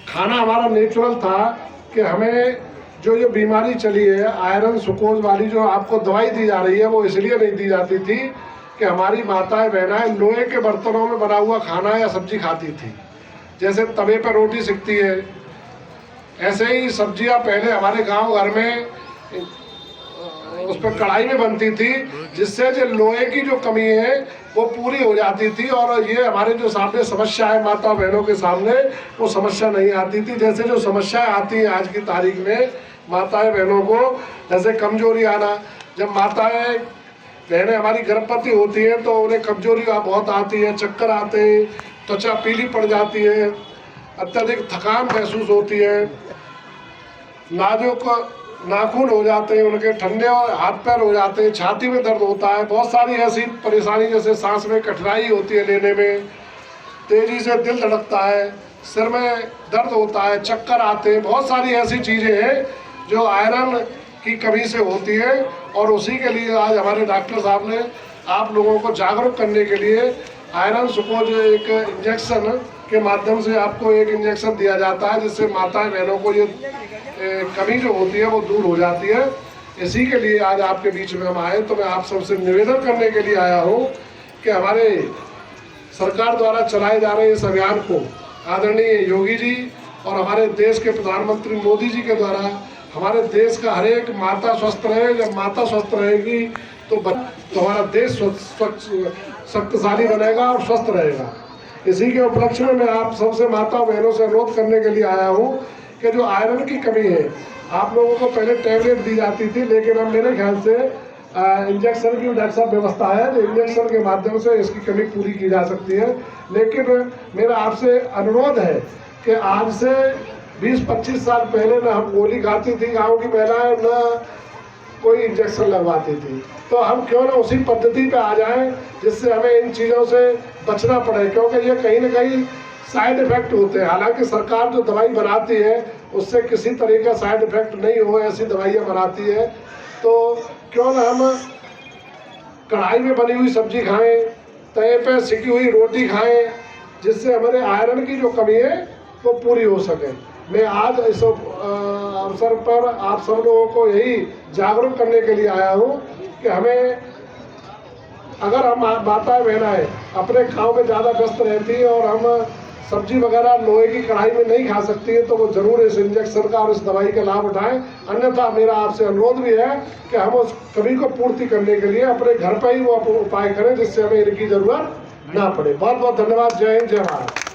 खाना हमारा नेचुरल था कि हमें जो ये बीमारी चली है आयरन सुकोज वाली जो आपको दवाई दी जा रही है वो इसलिए नहीं दी जाती थी कि हमारी माताएं बहनाएं लोहे के बर्तनों में बना हुआ खाना या सब्जी खाती थी। जैसे तवे पर रोटी सिकती है ऐसे ही सब्जियां पहले हमारे गांव घर में उस पर कढ़ाई में बनती थी, जिससे जो लोहे की जो कमी है वो पूरी हो जाती थी और ये हमारे जो सामने समस्या है माता बहनों के सामने वो समस्या नहीं आती थी। जैसे जो समस्याएं आती हैं आज की तारीख में माताएं बहनों को, जैसे कमजोरी आना, जब माताएं बहनें हमारी गर्भवती होती हैं तो उन्हें कमजोरी बहुत आती है, चक्कर आते हैं, त्वचा पीली पड़ जाती है, अत्यधिक थकान महसूस होती है, नाजुक नाखून हो जाते हैं उनके, ठंडे और हाथ पैर हो जाते हैं, छाती में दर्द होता है, बहुत सारी ऐसी परेशानी जैसे सांस में कठिनाई होती है लेने में, तेजी से दिल धड़कता है, सिर में दर्द होता है, चक्कर आते हैं, बहुत सारी ऐसी चीज़ें हैं जो आयरन की कमी से होती है। और उसी के लिए आज हमारे डॉक्टर साहब ने आप लोगों को जागरूक करने के लिए आयरन सुकोज एक इंजेक्शन के माध्यम से आपको एक इंजेक्शन दिया जाता है, जिससे माताएं बहनों को ये कमी जो होती है वो दूर हो जाती है। इसी के लिए आज आपके बीच में हम आए, तो मैं आप सबसे निवेदन करने के लिए आया हूँ कि हमारे सरकार द्वारा चलाए जा रहे इस अभियान को आदरणीय योगी जी और हमारे देश के प्रधानमंत्री मोदी जी के द्वारा हमारे देश का हर एक माता स्वस्थ रहे। जब माता स्वस्थ रहेगी तो हमारा देश शक्तिशाली बनेगा और स्वस्थ रहेगा। इसी के उपलक्ष्य में मैं आप सबसे माता बहनों से अनुरोध करने के लिए आया हूँ कि जो आयरन की कमी है, आप लोगों को पहले टैबलेट दी जाती थी, लेकिन अब मेरे ख्याल से इंजेक्शन की डॉक्टर साहब व्यवस्था है, जो इंजेक्शन के माध्यम से इसकी कमी पूरी की जा सकती है। लेकिन मेरा आपसे अनुरोध है कि आज से 20-25 साल पहले न हम गोली खाती थी गाँव की महिलाएं, न कोई इंजेक्शन लगवाती थी, तो हम क्यों ना उसी पद्धति पे आ जाएं जिससे हमें इन चीज़ों से बचना पड़े, क्योंकि ये कहीं ना कहीं साइड इफेक्ट होते हैं। हालांकि सरकार जो दवाई बनाती है उससे किसी तरह का साइड इफेक्ट नहीं हो ऐसी दवाइयाँ बनाती है, तो क्यों ना हम कढ़ाई में बनी हुई सब्जी खाएं, तवे पे सिकी हुई रोटी खाएं, जिससे हमारे आयरन की जो कमी है वो पूरी हो सके। मैं आज इस अवसर पर आप सब लोगों को यही जागरूक करने के लिए आया हूँ कि हमें, अगर हम माताएं बहनाएं अपने गाँव में ज़्यादा व्यस्त रहती है और हम सब्जी वगैरह लोहे की कढ़ाई में नहीं खा सकती है, तो वो जरूर इस इंजेक्शन का और इस दवाई का लाभ उठाएं। अन्यथा मेरा आपसे अनुरोध भी है कि हम उस कमी को पूर्ति करने के लिए अपने घर पर ही वो उपाय करें, जिससे हमें इनकी जरूरत ना पड़े। बहुत बहुत धन्यवाद। जय हिंद, जय भारत।